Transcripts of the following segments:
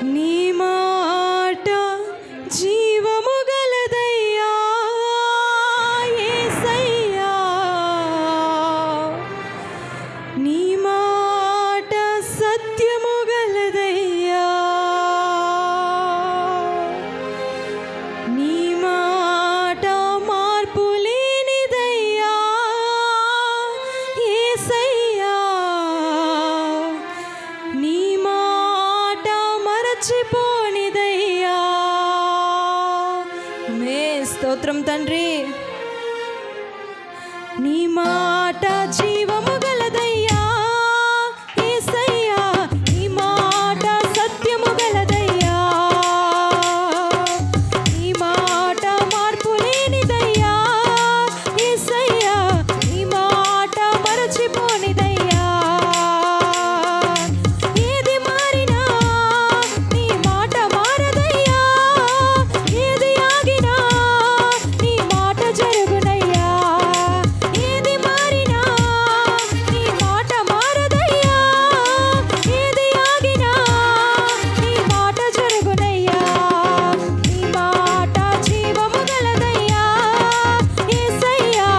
నీ మాట జీవము గలదయ్యా యేసయ్యా, నీ మాట సత్యము గలదయ్యా, నీ మాట మార్పు లేనిదయ్యా యేసయ్యా, నీ మాట మరచిపోనిదయ్యా. మే స్తోత్రం తండ్రి. నీ మాట జీవము గలదయ్యా యేసయ్యా, నీ మాట సత్యము గలదయ్యా, నీ మాట మార్పు లేనిదయ్యా యేసయ్యా, నీ మాట మరచిపోనిదయ్యా. ఏది మారినా నీ మాట మారదయ్యా, ఏది ఆగినా నీ మాట జరుగునయ్యా. ఏది మారినా నీ మాట మారదయ్యా, ఏది ఆగినా నీ మాట జరుగునయ్యా. నీ మాట జీవము గలదయ్యా యేసయ్యా,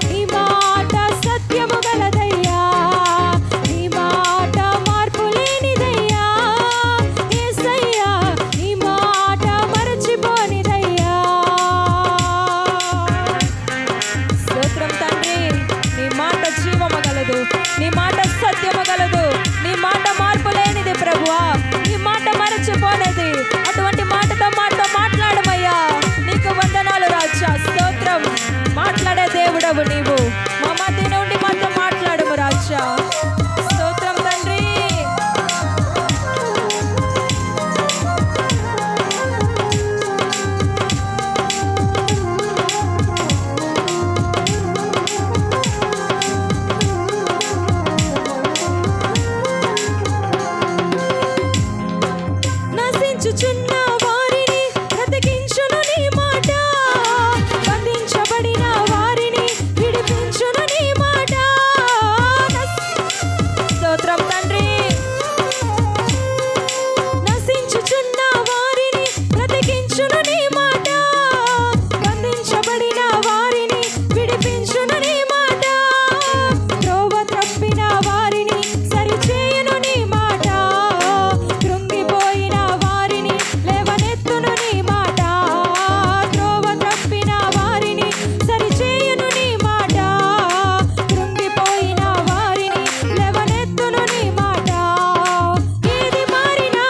నీ మాట సత్యము గలదయ్యా, నీ మాట మార్పు లేనిదయ్యా యేసయ్యా, నీ మాట మరచిపోనిదయ్యా. స్తోత్రం తండ్రి. నీ మాట జీవము గలదు, నీ మాట సత్యము గలదు, నీ మాట మార్పు లేనిది ప్రభువా, నీ మాట మరచిపోనేది. అటువంటి మాటతో మాతో మాట్లాడమయ్యా. నీకు వందనాలు రాజా, స్తోత్రం. మాట్లాడే దేవుడవు నీవు, మా మధ్య నుండి మాతో మాట్లాడము రాజా. స్తోత్రం తండ్రి. నశించుచున్న వారిని బ్రతికించును నీ మాట, బంధించబడిన వారిని విడిపించును నీ మాట. స్తోత్రం తండ్రి. నశించుచున్న వారిని బ్రతికించును నీ మాట, బంధించబడిన వారిని విడిపించును నీ మాట. త్రోవ తప్పిన వారిని సరిచేయును నీ మాట, కృంగిపోయిన వారిని లేవనెత్తును నీ మాట. త్రోవ తప్పిన వారిని సరిచేయును నీ మాట, కృంగిపోయిన వారిని లేవనెత్తును నీ మాట. ఏది మారినా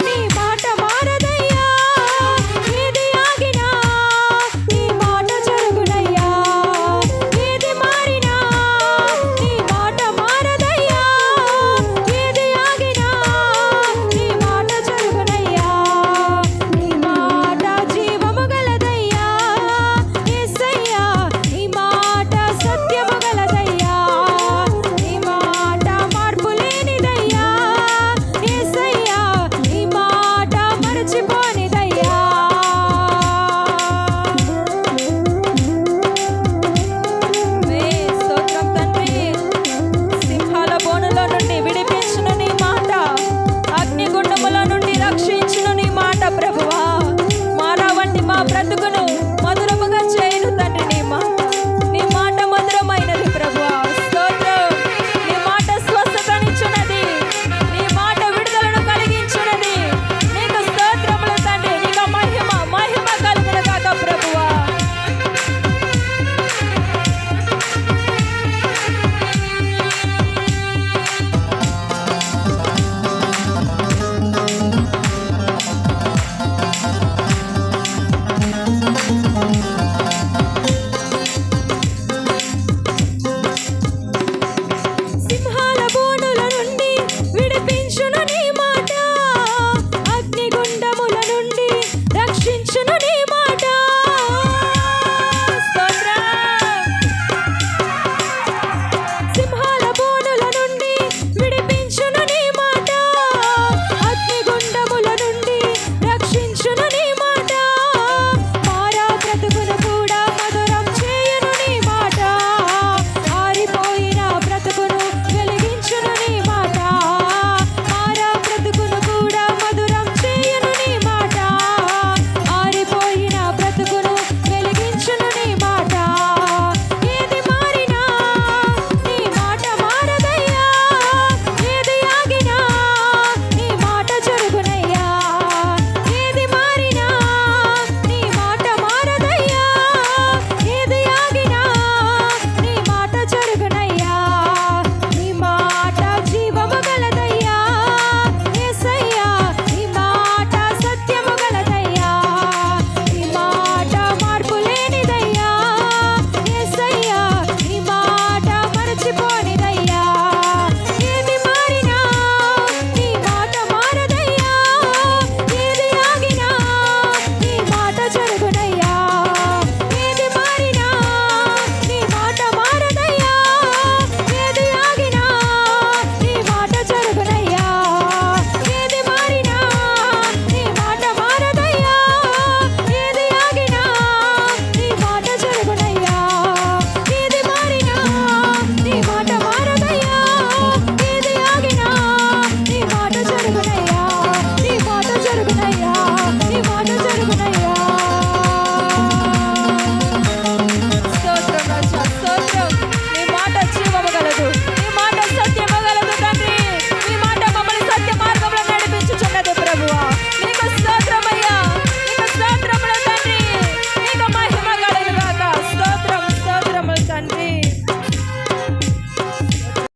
నీ మాట మారదయ్యా, ఏది ఆగినా నీ మాట జరుగునయ్యా. ఏది మారినా నీ మాట మారదయ్యా, ఏది ఆగినా నీ మాట జరుగునయ్యా. నీ మాట జీవము గలదయ్యా యేసయ్యా, నీ మాట సత్యము గలదయ్యా, నీ మాట మార్పు లేనిదయ్యా యేసయ్యా, నీ మాట మరచిపోనిదయ్యా. మే స్తోత్రం తండ్రి. సింహాల బోనులో నుండి విడిపించును నీ మాట, అగ్నిగుండముల నుండి రక్షించును